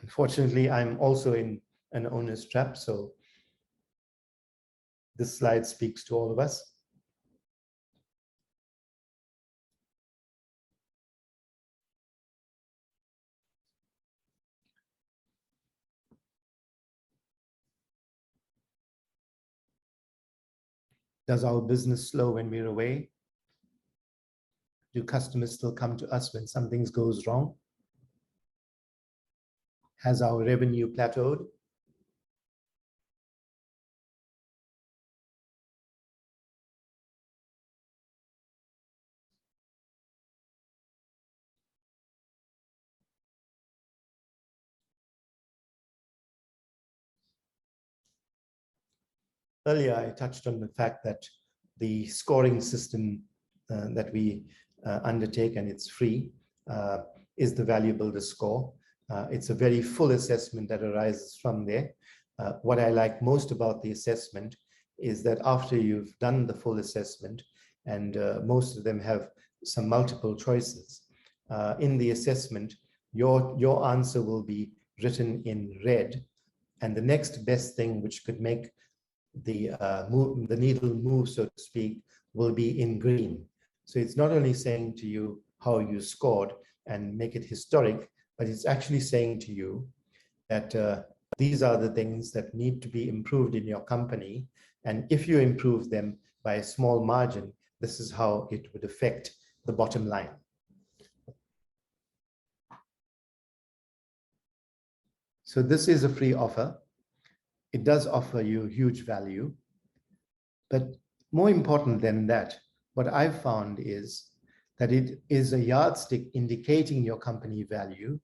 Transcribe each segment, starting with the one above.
Unfortunately, I'm also in an owner's trap, so this slide speaks to all of us. Does our business slow when we're away? Do customers still come to us when something goes wrong? Has our revenue plateaued? Earlier, I touched on the fact that the scoring system that we undertake, and it's free, is the Value Builder score. It's a very full assessment that arises from there. What I like most about the assessment is that after you've done the full assessment, and most of them have some multiple choices, in the assessment, your answer will be written in red, and the next best thing which could make the needle move, so to speak, will be in green. So it's not only saying to you how you scored and make it historic, but it's actually saying to you that these are the things that need to be improved in your company. And if you improve them by a small margin, this is how it would affect the bottom line. So this is a free offer. It does offer you huge value. But more important than that, what I've found is that it is a yardstick indicating your company value.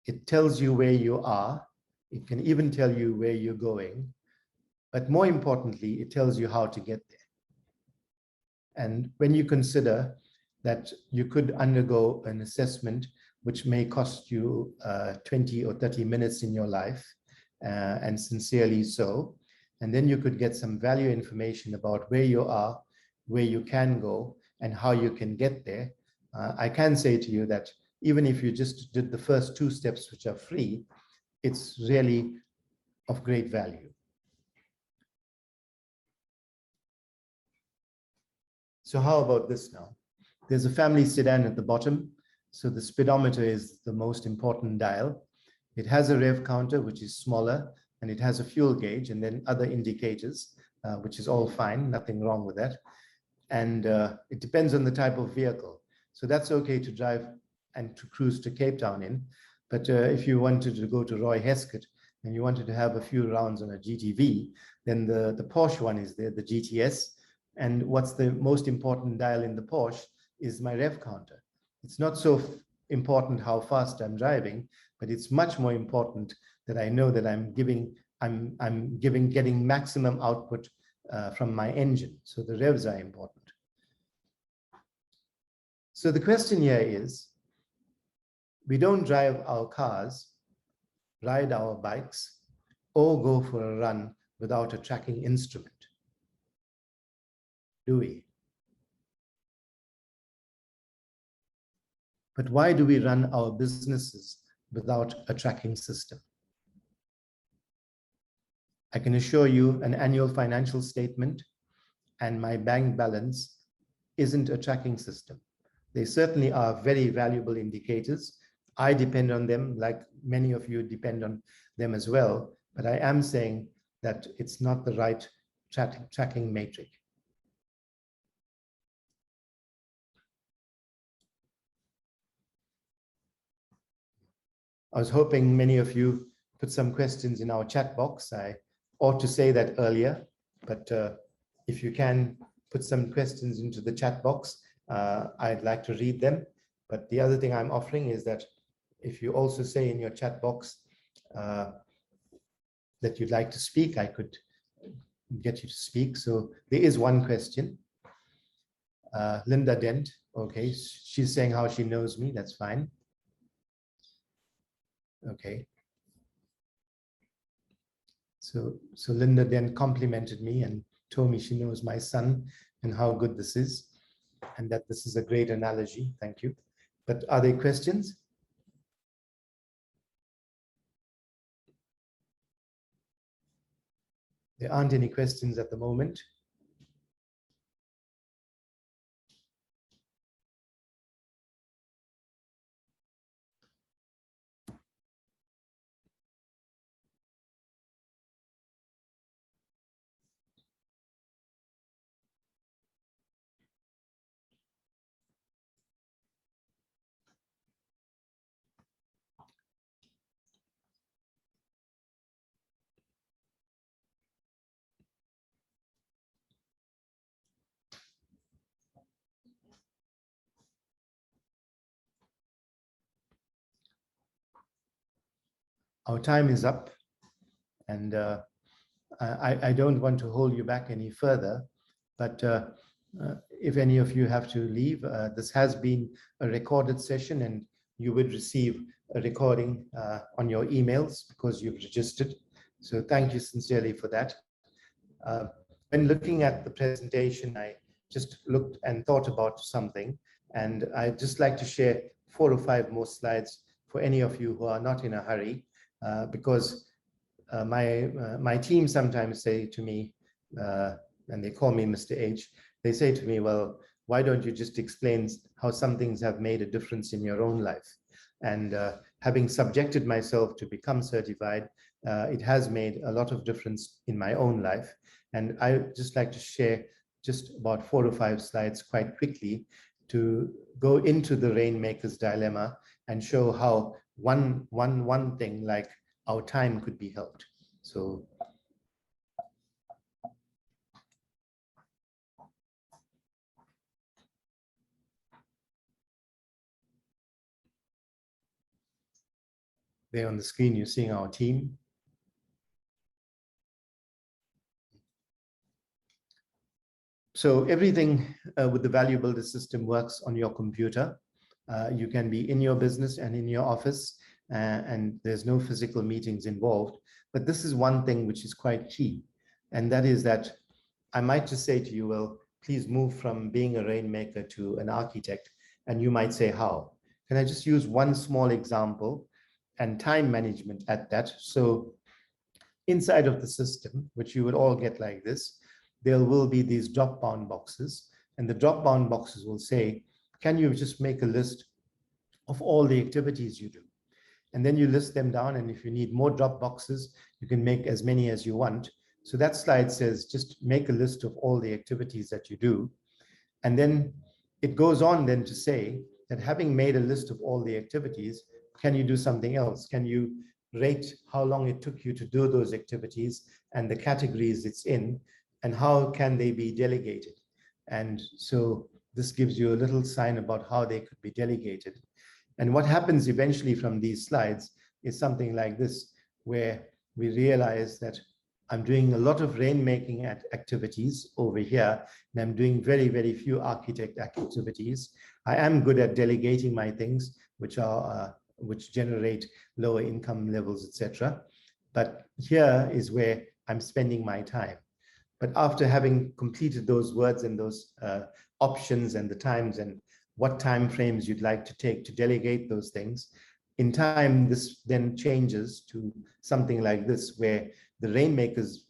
It tells you where you are. It can even tell you where you're going. But more importantly, it tells you how to get there. And when you consider that you could undergo an assessment which may cost you 20 or 30 minutes in your life, and sincerely so, and then you could get some value information about where you are, where you can go, and how you can get there. I can say to you that even if you just did the first 2 steps, which are free, it's really of great value. So how about this now? There's a family sedan at the bottom. So the speedometer is the most important dial. It has a rev counter, which is smaller, and it has a fuel gauge, and then other indicators, which is all fine, nothing wrong with that. And it depends on the type of vehicle. So that's okay to drive and to cruise to Cape Town in. But if you wanted to go to Roy Heskett and you wanted to have a few rounds on a GTV, then the Porsche one is there, the GTS. And what's the most important dial in the Porsche is my rev counter. It's not so important how fast I'm driving, but it's much more important that I know that I'm getting maximum output from my engine. So the revs are important. So the question here is, we don't drive our cars, ride our bikes, or go for a run without a tracking instrument, do we? But why do we run our businesses without a tracking system? I can assure you an annual financial statement and my bank balance isn't a tracking system. They certainly are very valuable indicators. I depend on them, like many of you depend on them as well, but I am saying that it's not the right tracking metric. I was hoping many of you put some questions in our chat box. I ought to say that earlier, but if you can put some questions into the chat box, I'd like to read them. But the other thing I'm offering is that if you also say in your chat box that you'd like to speak, I could get you to speak. So there is one question. Linda Dent, okay, she's saying how she knows me, that's fine. Okay. So Linda then complimented me and told me she knows my son and how good this is, and that this is a great analogy. Thank you. But are there questions? There aren't any questions at the moment. Our time is up, and I don't want to hold you back any further, but if any of you have to leave, this has been a recorded session, and you would receive a recording on your emails because you've registered. So thank you sincerely for that. When looking at the presentation, I just looked and thought about something, and I'd just like to share 4 or 5 more slides for any of you who are not in a hurry, because my team sometimes say to me, and they call me Mr. H, they say to me, well, why don't you just explain how some things have made a difference in your own life? And having subjected myself to become certified, it has made a lot of difference in my own life. And I just like to share just about 4 or 5 slides quite quickly to go into the Rainmaker's dilemma and show how one thing like our time could be helped. So there on the screen, you're seeing our team. So everything with the Value Builder system works on your computer. You can be in your business and in your office, and there's no physical meetings involved. But this is one thing which is quite key, and that is that I might just say to you, well, please move from being a rainmaker to an architect. And you might say, how? Can I just use one small example and time management at that? So inside of the system, which you would all get like this, there will be these drop-down boxes. And the drop-down boxes will say, can you just make a list of all the activities you do? And then you list them down. And if you need more drop boxes, you can make as many as you want. So that slide says, just make a list of all the activities that you do. And then it goes on then to say that having made a list of all the activities, can you do something else? Can you rate how long it took you to do those activities and the categories it's in, and how can they be delegated? And so this gives you a little sign about how they could be delegated. And what happens eventually from these slides is something like this, where we realize that I'm doing a lot of rainmaking activities over here, and I'm doing very, very few architect activities. I am good at delegating my things, which generate lower income levels, etc. But here is where I'm spending my time. But after having completed those words and those options and the times and what time frames you'd like to take to delegate those things, in time, this then changes to something like this, where the rainmaker's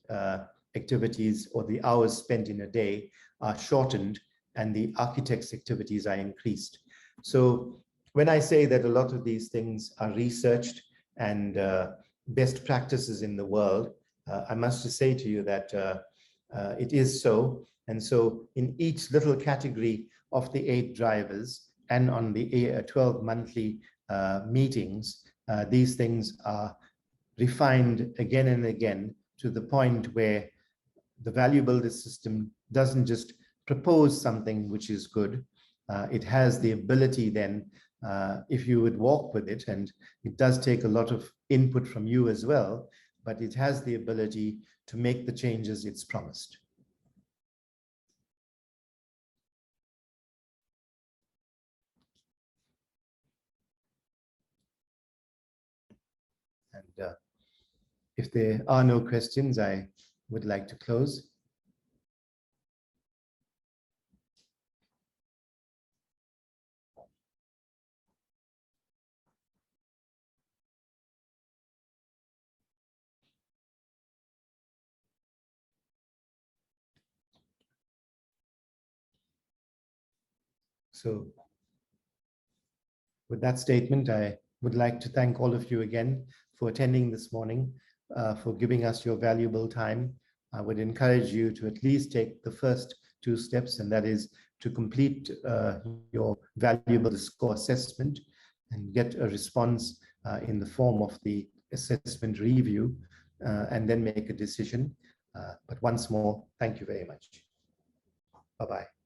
activities or the hours spent in a day are shortened and the architect's activities are increased. So when I say that a lot of these things are researched and best practices in the world, I must just say to you that it is so. And so in each little category of the 8 drivers and on the 12 monthly meetings, these things are refined again and again to the point where the Value Builder system doesn't just propose something which is good. It has the ability then, if you would walk with it, and it does take a lot of input from you as well, but it has the ability to make the changes it's promised. And if there are no questions, I would like to close. So with that statement, I would like to thank all of you again for attending this morning, for giving us your valuable time. I would encourage you to at least take the first 2 steps, and that is to complete your valuable score assessment and get a response in the form of the assessment review, and then make a decision. But once more, thank you very much. Bye-bye.